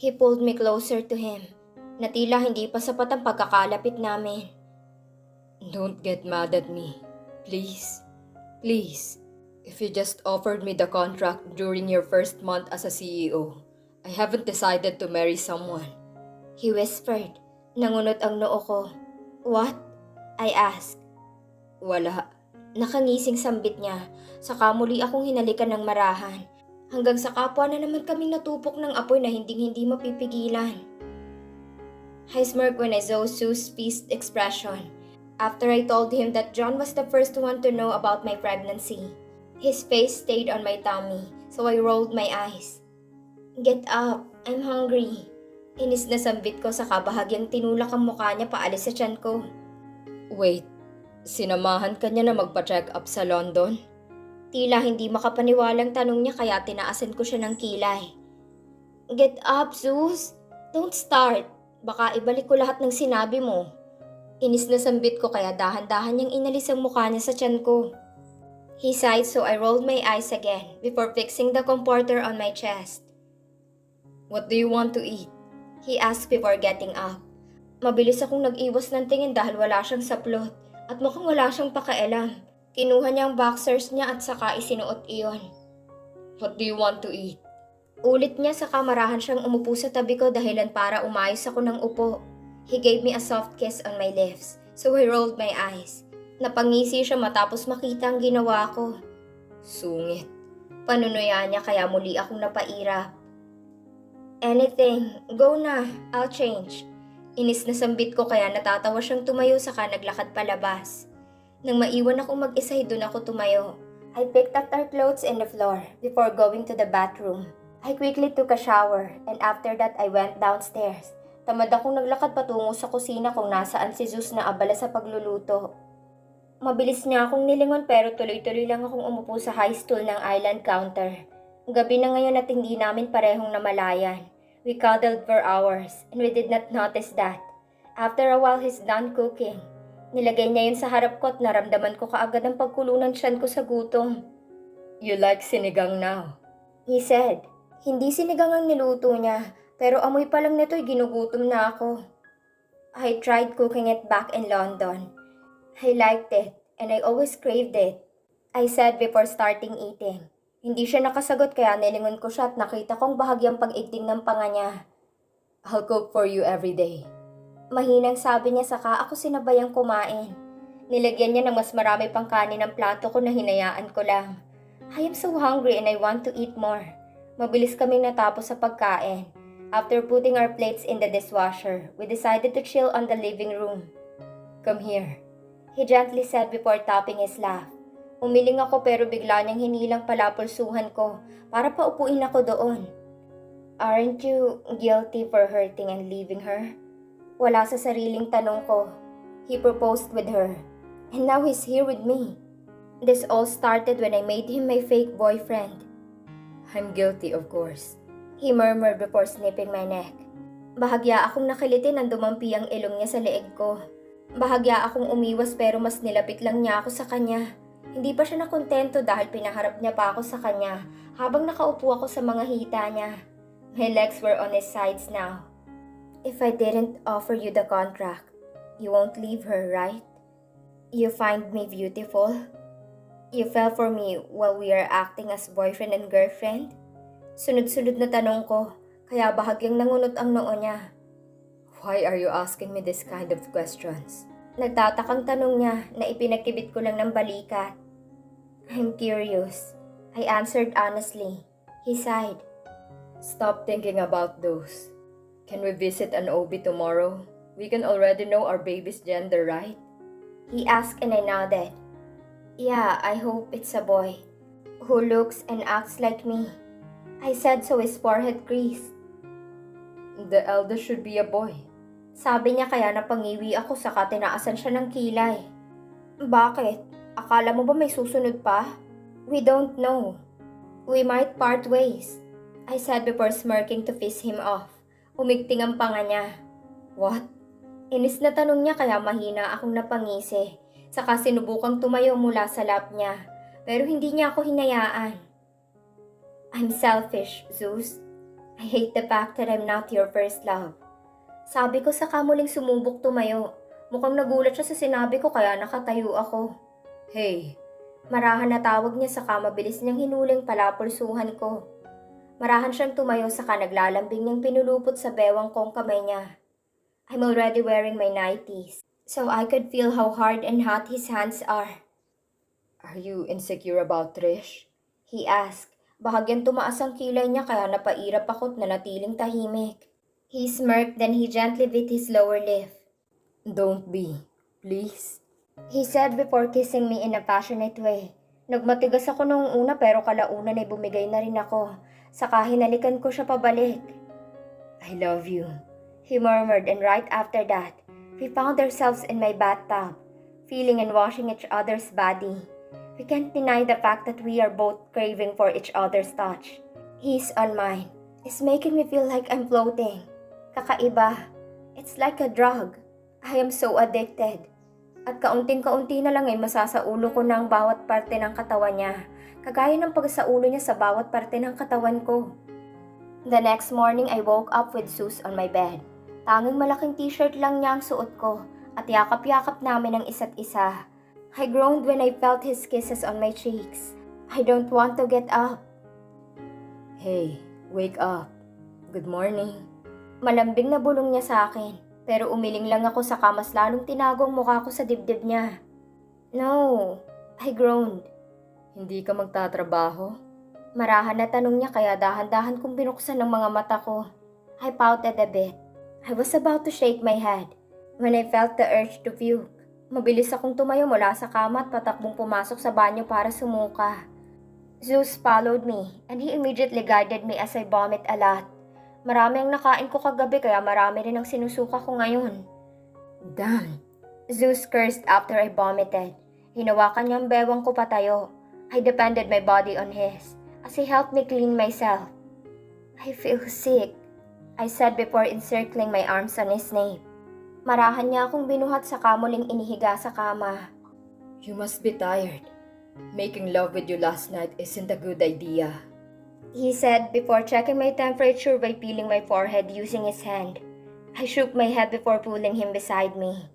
He pulled me closer to him, na tila hindi pa sapat ang pagkakalapit namin. Don't get mad at me. Please. Please. If you just offered me the contract during your first month as a CEO, I haven't decided to marry someone. He whispered. Nangunot ang noo ko. What? I asked. Wala. Nakangising sambit niya, saka muli akong hinalikan ng marahan. Hanggang sa kapwa na naman kaming natupok ng apoy na hindi mapipigilan. I smirked when I saw Sue's pleased expression. After I told him that John was the first one to know about my pregnancy. His face stayed on my tummy, so I rolled my eyes. Get up, I'm hungry. Inis na sambit ko sa kabahagyang tinulak ang mukha niya paalis sa tiyan ko. Wait, sinamahan ka niya na magpa-check up sa London? Tila hindi makapaniwalang tanong niya kaya tinaasan ko siya ng kilay. Get up, Zeus! Don't start! Baka ibalik ko lahat ng sinabi mo. Inis na sambit ko kaya dahan-dahan niyang inalis ang mukha niya sa tiyan ko. He sighed so I rolled my eyes again before fixing the comforter on my chest. What do you want to eat? He asked before getting up. Mabilis akong nag-iwas ng tingin dahil wala siyang saplot at mukhang wala siyang pakialam. Kinuha niya ang boxers niya at saka isinuot iyon. What do you want to eat? Ulit niya sa kamarahan siyang umupo sa tabi ko dahilan para umayos ako ng upo. He gave me a soft kiss on my lips, so I rolled my eyes. Napangisi siya matapos makita ang ginawa ko. Sungit. Panunuya niya kaya muli akong napairap. Anything, go na, I'll change. Inis na sambit ko kaya natatawa siyang tumayo saka naglakad palabas. Nang maiwan akong mag-isa, doon ako tumayo. I picked up our clothes in the floor before going to the bathroom. I quickly took a shower and after that I went downstairs. Tamad akong naglakad patungo sa kusina kung nasaan si Zeus na abala sa pagluluto. Mabilis niya akong nilingon pero tuloy-tuloy lang akong umupo sa high stool ng island counter. Gabi na ngayon at hindi namin parehong namalayan. We cuddled for hours and we did not notice that. After a while he's done cooking. Nilagay niya yun sa harap ko at naramdaman ko kaagad ang pagkulunan tiyan ko sa gutom. You like sinigang now? He said. Hindi sinigang ang niluto niya, pero amoy pa lang nito'y ginugutom na ako. I tried cooking it back in London. I liked it, and I always craved it. I said before starting eating. Hindi siya nakasagot kaya nilingon ko siya at nakita kong bahagyang pag-igting ng panga niya. I'll cook for you every day. Mahinang sabi niya saka ako sinabayang kumain. Nilagyan niya ng mas marami pang kanin ng plato ko na hinayaan ko lang. I am so hungry and I want to eat more. Mabilis kaming natapos sa pagkain. After putting our plates in the dishwasher, we decided to chill on the living room. Come here. He gently said before topping his laugh. Umiling ako pero bigla niyang hinilang palapulsuhan ko para paupuin ako doon. Aren't you guilty for hurting and leaving her? Wala sa sariling tanong ko. He proposed with her. And now he's here with me. This all started when I made him my fake boyfriend. I'm guilty, of course. He murmured before snipping my neck. Bahagya akong nakiliti nang dumampi ang ilong niya sa leeg ko. Bahagya akong umiwas pero mas nilapit lang niya ako sa kanya. Hindi pa siya nakontento dahil pinaharap niya pa ako sa kanya habang nakaupo ako sa mga hita niya. My legs were on his sides now. If I didn't offer you the contract, you won't leave her, right? You find me beautiful? You fell for me while we are acting as boyfriend and girlfriend? Sunod-sunod na tanong ko, kaya bahagyang nangunot ang noo niya. Why are you asking me this kind of questions? Nagtatakang tanong niya na ipinagkibit ko lang ng balikat. I'm curious. I answered honestly. He sighed. Stop thinking about those. Can we visit an OB tomorrow? We can already know our baby's gender, right? He asked and I nodded. Yeah, I hope it's a boy. Who looks and acts like me. I said so his forehead creased. The eldest should be a boy. Sabi niya kaya napangiwi ako saka tinaasan siya ng kilay. Bakit? Akala mo ba may susunod pa? We don't know. We might part ways. I said before smirking to piss him off. Umigting ang panga niya. What? Inis na tanong niya kaya mahina akong napangisi. Saka sinubukang tumayo mula sa lap niya. Pero hindi niya ako hinayaan. I'm selfish, Zeus. I hate the fact that I'm not your first love. Sabi ko saka muling sumubok tumayo. Mukhang nagulat siya sa sinabi ko kaya nakatayo ako. Hey, Marahan na tawag niya saka mabilis niyang hinuling palapulsuhan ko. Marahan siyang tumayo saka naglalambing niyang pinulupot sa bewang kong kamay niya. I'm already wearing my nighties, so I could feel how hard and hot his hands are. are you insecure about Trish? He asked. Bahagyang tumaas ang kilay niya kaya napairap ako't nanatiling tahimik. He smirked then he gently bit his lower lip. Don't be. Please. He said before kissing me in a passionate way. Nagmatigas ako noong una pero kalaunan ay bumigay na rin ako. Saka hinalikan ko siya pabalik. I love you. He murmured and right after that, we found ourselves in my bathtub, feeling and washing each other's body. We can't deny the fact that we are both craving for each other's touch. He's on mine. It's making me feel like I'm floating. Kakaiba. It's like a drug. I am so addicted. At kaunting-kaunti na lang ay masasaulo ko na ang bawat parte ng katawan niya, kagaya ng pagsaulo niya sa bawat parte ng katawan ko. The next morning, I woke up with Zeus on my bed. Tanging malaking t-shirt lang niya ang suot ko at yakap-yakap namin ang isa't isa. I groaned when I felt his kisses on my cheeks. I don't want to get up. Hey, wake up. Good morning. Malambing na bulong niya sa akin. Pero umiling lang ako sa mas lalong tinago ang mukha ko sa dibdib niya. No, I groaned. Hindi ka magtatrabaho? Marahan na tanong niya kaya dahan-dahan kong binuksan ng mga mata ko. I pouted a bit. I was about to shake my head when I felt the urge to puke. Mabilis akong tumayo mula sa kama at patakbong pumasok sa banyo para sumuka. Zeus followed me and he immediately guided me as I vomit a lot. Marami ang nakain ko kagabi kaya marami rin ang sinusuka ko ngayon. Damn. Zeus cursed after I vomited. Hinawakan niya ang bewang ko patayo. I depended my body on his as he helped me clean myself. I feel sick, I said before encircling my arms on his nape. Marahan niya akong binuhat sa kamuling inihiga sa kama. You must be tired. Making love with you last night isn't a good idea. He said before checking my temperature by feeling my forehead using his hand. I shook my head before pulling him beside me.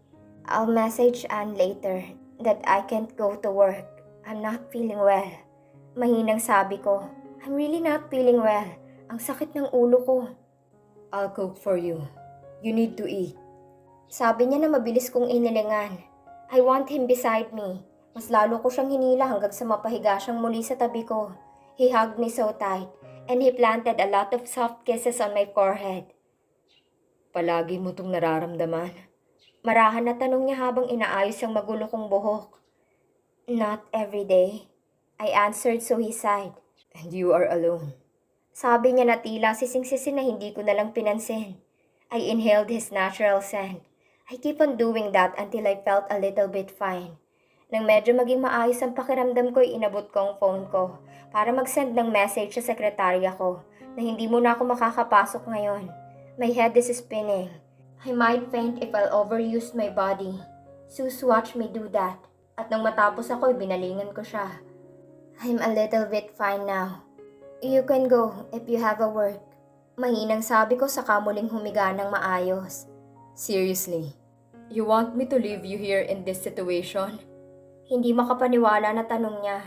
I'll message Anne later that I can't go to work. I'm not feeling well. Mahinang sabi ko, I'm really not feeling well. Ang sakit ng ulo ko. I'll cook for you. You need to eat. Sabi niya na mabilis kong inilingan. I want him beside me. Mas lalo ko siyang hinila hanggang sa mapahiga siyang muli sa tabi ko. He hugged me so tight, and he planted a lot of soft kisses on my forehead. Palagi mo tong nararamdaman? Marahan na tanong niya habang inaayos ang magulo kong buhok. Not every day, I answered so he sighed. And you are alone. Sabi niya na tila sising-sisi na hindi ko nalang pinansin. I inhaled his natural scent. I keep on doing that until I felt a little bit fine. Nang medyo maging maayos ang pakiramdam ko, inabot ko ang phone ko para mag-send ng message sa sekretarya ko na hindi mo na ako makakapasok ngayon. My head is spinning. I might faint if I'll overuse my body. Zeus watched me do that. At nang matapos ako, binalingan ko siya. I'm a little bit fine now. You can go if you have a work. Mahinang sabi ko sa kamuling humiga ng maayos. Seriously, you want me to leave you here in this situation? Hindi makapaniwala na tanong niya.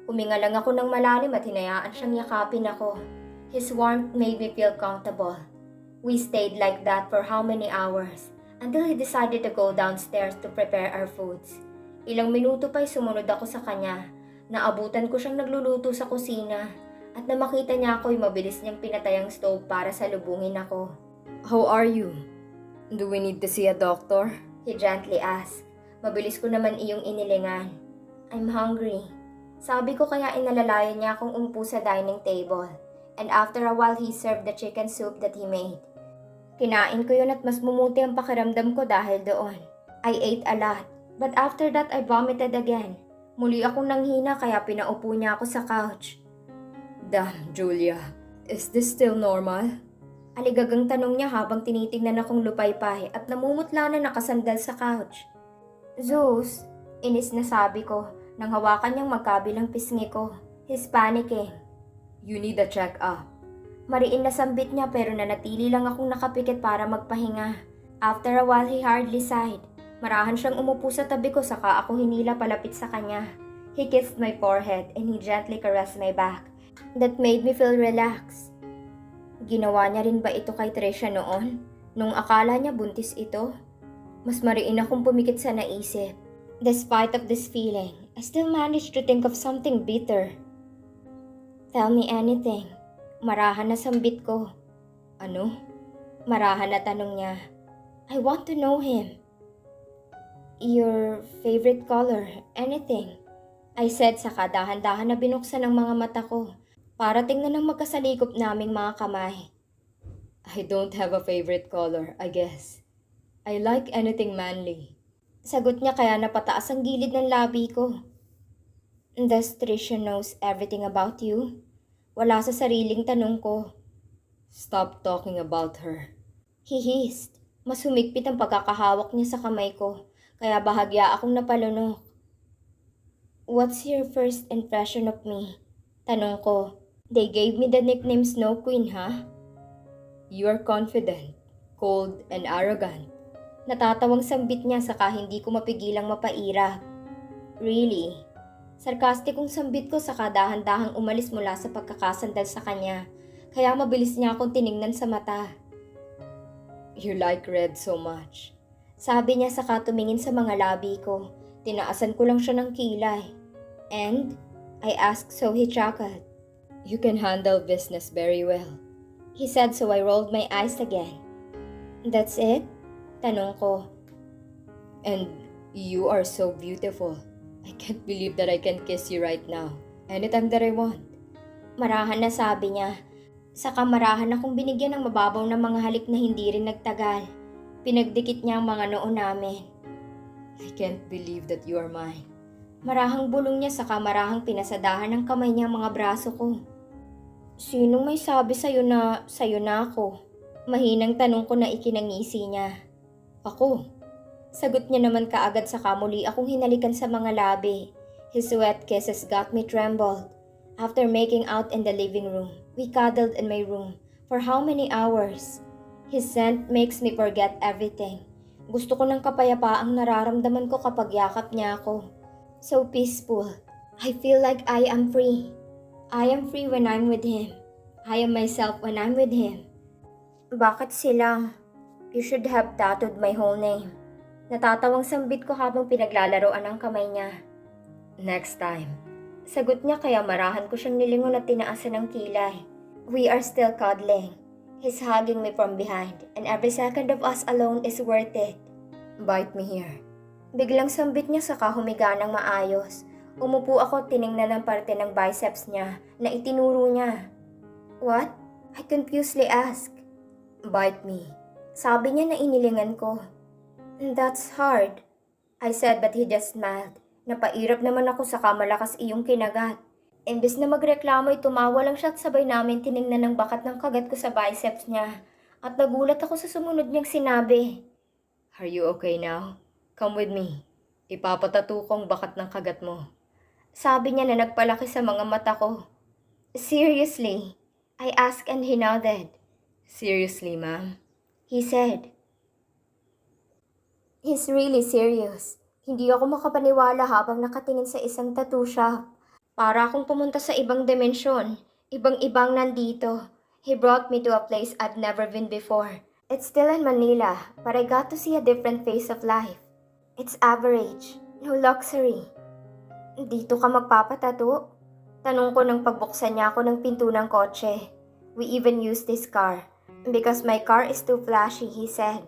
Huminga lang ako ng malalim at hinayaan siyang yakapin ako. His warmth made me feel comfortable. We stayed like that for how many hours until he decided to go downstairs to prepare our foods. Ilang minuto pa'y sumunod ako sa kanya. Naabutan ko siyang nagluluto sa kusina at na makita niya ako'y mabilis niyang pinatay ang stove para salubungin ako. How are you? Do we need to see a doctor? He gently asked. Mabilis ko naman iyong inilingan. I'm hungry. Sabi ko kaya inalalayan niya akong umupo sa dining table. And after a while, he served the chicken soup that he made. Kinain ko yun at mas mumuti ang pakiramdam ko dahil doon. I ate a lot. But after that, I vomited again. Muli akong nanghina kaya pinaupo niya ako sa couch. Damn, Julia. Is this still normal? Aligagang tanong niya habang tinitingnan akong lupaypay at namumutla na nakasandal sa couch. Zeus, inis na sabi ko nang hawakan niyang magkabilang pisngi ko. He's panicking. You need a check-up. Mariin na sambit niya pero nanatili lang akong nakapikit para magpahinga. After a while, he hardly sighed. Marahan siyang umupo sa tabi ko saka ako hinila palapit sa kanya. He kissed my forehead and he gently caressed my back. That made me feel relaxed. Ginawa niya rin ba ito kay Tricia noon? Nung akala niya buntis ito? Mas mariin akong pumikit sa naisip. Despite of this feeling, I still managed to think of something bitter. Tell me anything. Marahan na sambit ko. Ano? Marahan na tanong niya. I want to know him. Your favorite color, anything. I said saka dahan-dahan na binuksan ang mga mata ko para tingnan ang magkasalikop naming mga kamay. I don't have a favorite color, I guess. I like anything manly. Sagot niya kaya napataas ang gilid ng labi ko. Does Tricia knows everything about you? Wala sa sariling tanong ko. Stop talking about her. He hissed. Mas humigpit ang pagkakahawak niya sa kamay ko, kaya bahagya akong napalunok. What's your first impression of me? Tanong ko. They gave me the nickname Snow Queen, huh? You are confident, cold, and arrogant. Natatawang sambit niya saka hindi ko mapigilang mapairap. Really? Sarkastikong sambit ko saka dahan-dahang umalis mula sa pagkakasandal sa kanya, kaya mabilis niya akong tiningnan sa mata. You like red so much. Sabi niya saka tumingin sa mga labi ko. Tinaasan ko lang siya ng kilay. And? I asked so he chuckled. You can handle business very well. He said so I rolled my eyes again. That's it? Tanong ko. And you are so beautiful. I can't believe that I can kiss you right now. Anytime that I want. Marahan na sabi niya. Saka marahan akong binigyan ng mababaw na mga halik na hindi rin nagtagal. Pinagdikit niya ang mga noo namin. I can't believe that you are mine. Marahang bulong niya saka marahang pinasadahan ng kamay niya ang mga braso ko. Sinong may sabi sa'yo na ako? Mahinang tanong ko na ikinangisi niya. Ako. Sagot niya naman kaagad saka muli akong hinalikan sa mga labi. His wet kisses got me trembled. After making out in the living room, we cuddled in my room for how many hours? His scent makes me forget everything. Gusto ko ng kapayapaang nararamdaman ko kapag yakap niya ako. So peaceful. I feel like I am free. I am free when I'm with him. I am myself when I'm with him. Bakit sila? You should have tattooed my whole name. Natatawang sambit ko habang pinaglalaroan ang kamay niya. Next time. Sagot niya kaya marahan ko siyang nilingon at tinaasan ng kilay. We are still cuddling. He's hugging me from behind and every second of us alone is worth it. Bite me here. Biglang sambit niya saka humiga ng maayos. Umupo ako at tiningnan ang parte ng biceps niya na itinuro niya. What? I confusedly asked. Bite me. Sabi niya na inilingan ko. That's hard. I said but he just smiled. Napairap naman ako saka malakas iyong kinagat. Imbes na magreklamo ay tumawa lang siya at sabay namin tiningnan ang bakat ng kagat ko sa biceps niya. At nagulat ako sa sumunod niyang sinabi. Are you okay now? Come with me. Ipapatato ko ang bakat ng kagat mo. Sabi niya na nagpalaki sa mga mata ko. Seriously? I asked and he nodded. Seriously, ma'am? He said. He's really serious. Hindi ako makapaniwala habang nakatingin sa isang tattoo shop. Para akong pumunta sa ibang dimensyon. Ibang-ibang nandito. He brought me to a place I've never been before. It's still in Manila, but I got to see a different face of life. It's average. No luxury. Dito ka magpapatato? Tanong ko nang pagbuksan niya ako ng pinto ng kotse. We even used this car. Because my car is too flashy, he said.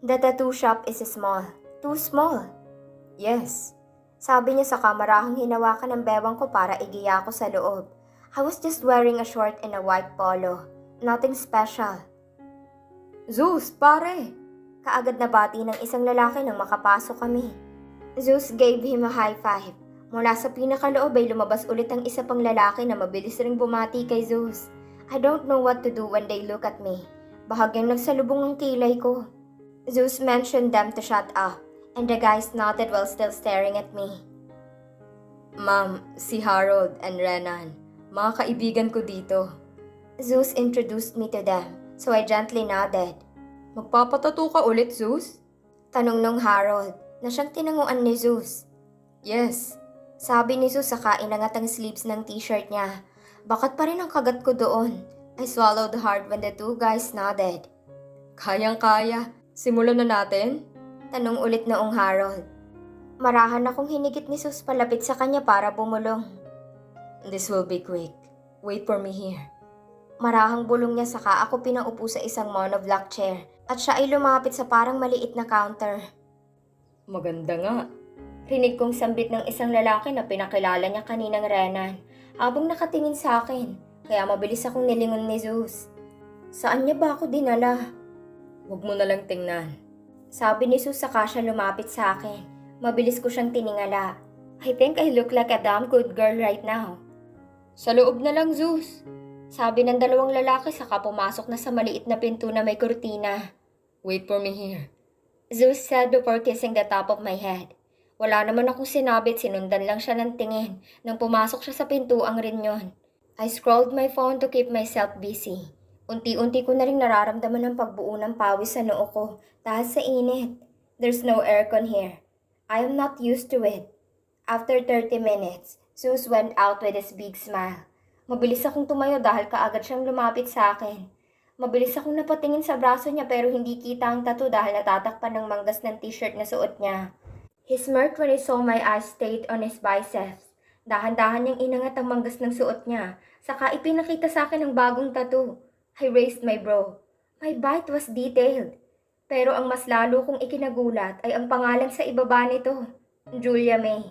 The tattoo shop is small. Too small. Yes. Sabi niya sa kamarahang hinawakan ng bewang ko para igiya ako sa loob. I was just wearing a short and a white polo. Nothing special. Zeus, pare! Kaagad na bati ng isang lalaki nang makapasok kami. Zeus gave him a high five. Mula sa pinakaloob ay lumabas ulit ang isa pang lalaki na mabilis ring bumati kay Zeus. I don't know what to do when they look at me. Bahagyang nagsalubong ang kilay ko. Zeus mentioned them to shut up. And the guys nodded while still staring at me. Ma'am, si Harold and Renan, mga kaibigan ko dito. Zeus introduced me to them, so I gently nodded. Magpapatato ka ulit, Zeus? Tanong nung Harold na siyang tinanguan ni Zeus. Yes. Sabi ni Zeus saka inangat ang sleeves ng t-shirt niya. Bakit pa rin ang kagat ko doon? I swallowed hard when the two guys nodded. Kayang-kaya. Simulan na natin? Tanong ulit noong Harold. Marahan akong hinigit ni Zeus palapit sa kanya para bumulong. This will be quick. Wait for me here. Marahang bulong niya saka ako pinaupo sa isang monoblock chair at siya ay lumapit sa parang maliit na counter. Maganda nga. Rinig kong sambit ng isang lalaki na pinakilala niya kaninang Renan habang nakatingin sa akin, kaya mabilis akong nilingon ni Zeus. Saan niya ba ako dinala? Huwag mo na lang tingnan. Sabi ni Zeus saka siya lumapit sa akin. Mabilis ko siyang tiningala. I think I look like a damn good girl right now. Sa loob na lang, Zeus. Sabi ng dalawang lalaki saka pumasok na sa maliit na pinto na may kurtina. Wait for me here. Zeus said before kissing the top of my head. Wala naman akong sinabi at sinundan lang siya ng tingin nang pumasok siya sa pintuang rin yon. I scrolled my phone to keep myself busy. Unti-unti ko na rin nararamdaman ang pagbuo ng pawis sa noo ko dahil sa init. There's no aircon here. I am not used to it. After 30 minutes, Zeus went out with his big smile. Mabilis akong tumayo dahil kaagad siyang lumapit sa akin. Mabilis akong napatingin sa braso niya pero hindi kita ang tattoo dahil natatakpan ng manggas ng t-shirt na suot niya. He smirked when he saw my eyes stayed on his biceps. Dahan-dahan niyang inangat ang manggas ng suot niya, saka ipinakita sa akin ang bagong tattoo. I raised my brow. My bite was detailed. Pero ang mas lalo kong ikinagulat ay ang pangalan sa ibaba nito, Julia May.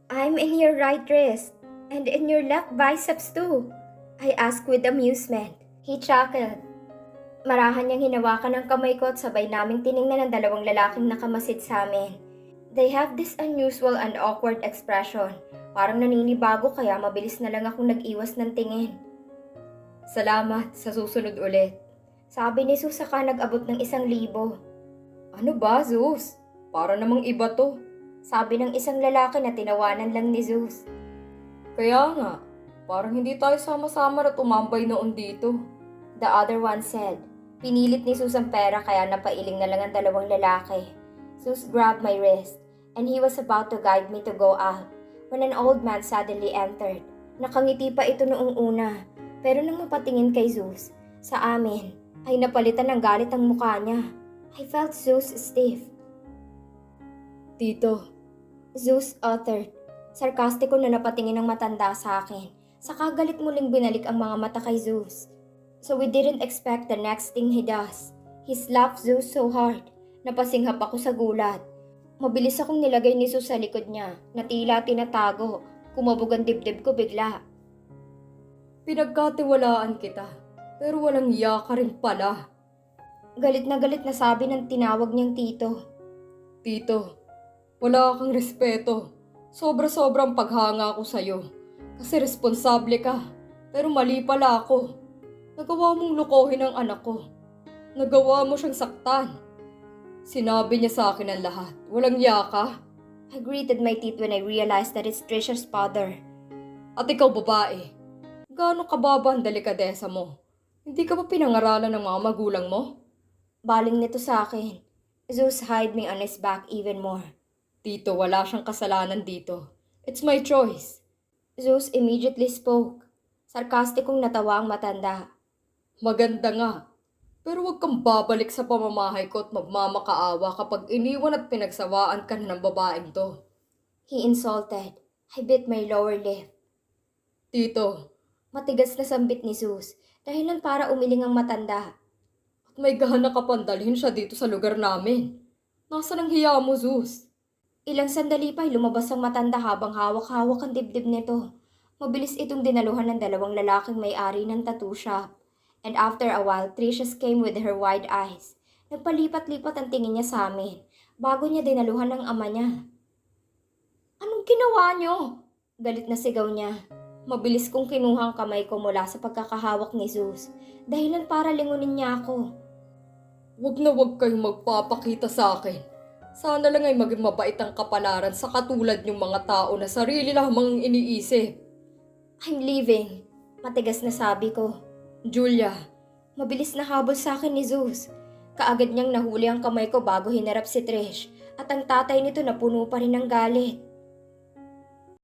I'm in your right wrist. And in your left biceps too, I asked with amusement. He chuckled. Marahan niyang hinawakan ang kamay ko at sabay naming tiningnan ng dalawang lalaking nakamasid sa amin. They have this unusual and awkward expression. Parang naninibago kaya mabilis na lang akong nag-iwas ng tingin. Salamat, sa susunod ulit. Sabi ni Zeus saka nag-abot ng 1,000. Ano ba, Zeus? Para namang iba to. Sabi ng isang lalaki na tinawanan lang ni Zeus. Kaya nga, parang hindi tayo sama-sama na tumambay noon dito. The other one said. Pinilit ni Zeus ang pera kaya napailing na lang ang dalawang lalaki. Zeus grabbed my wrist and he was about to guide me to go out when an old man suddenly entered. Nakangiti pa ito noong una pero nang mapatingin kay Zeus, sa amin, ay napalitan ng galit ang mukha niya. I felt Zeus stiff. Tito, Zeus uttered. Sarkastiko na napatingin ang matanda sa akin. Saka galit muling binalik ang mga mata kay Zeus. So we didn't expect the next thing he does. He slapped Zeus so hard. Napasinghap ako sa gulat. Mabilis akong nilagay ni Zeus sa likod niya na tila tinatago. Kumabog ang dibdib ko bigla. Pinagkatiwalaan kita, pero walang iya ka rin pala. Galit na sabi ng tinawag niyang tito. Tito, wala kang respeto. Sobra-sobrang paghanga ko sa'yo. Kasi responsable ka. Pero mali pala ako. Nagawa mong lukohin ang anak ko. Nagawa mo siyang saktan. Sinabi niya sa akin ang lahat. Walang yaka. I gritted my teeth when I realized that it's Trisha's father. At ikaw babae. Gaano kababa ang delikadesa mo? Hindi ka ba pinangaralan ng mga magulang mo? Baling nito sa akin. Zeus hid me on his back even more. Tito, wala siyang kasalanan dito. It's my choice. Zeus immediately spoke. Sarkastikong natawa ang matanda. Maganda nga. Pero huwag kang babalik sa pamamahay ko at magmamakaawa kapag iniwan at pinagsawaan ka na ng babaeng to. He insulted. I bit my lower lip. Tito, matigas na sambit ni Zeus, dahilan para umiling ang matanda. At may gana ka pang dalhin siya dito sa lugar namin. Nasaan ang hiya mo, Zeus? Ilang sandali pa ay lumabas ang matanda habang hawak-hawak ang dibdib nito. Mabilis itong dinaluhan ng dalawang lalaking may-ari ng tattoo shop. And after a while, Trisha came with her wide eyes. Nagpalipat-lipat ang tingin niya sa amin bago niya dinaluhan ng ama niya. Anong ginawa niyo? Galit na sigaw niya. Mabilis kong kinuha ang kamay ko mula sa pagkakahawak ni Zeus, dahilan para lingunin niya ako. Huwag na huwag kayong magpapakita sa akin. Sana lang ay maging mabait ang kapalaran sa katulad niyong mga tao na sarili lamang iniisip. I'm leaving, matigas na sabi ko. Julia, Mabilis na habol sa akin ni Zeus. Kaagad niyang nahuli ang kamay ko bago hinarap si Trish at ang tatay nito na puno pa rin ng galit.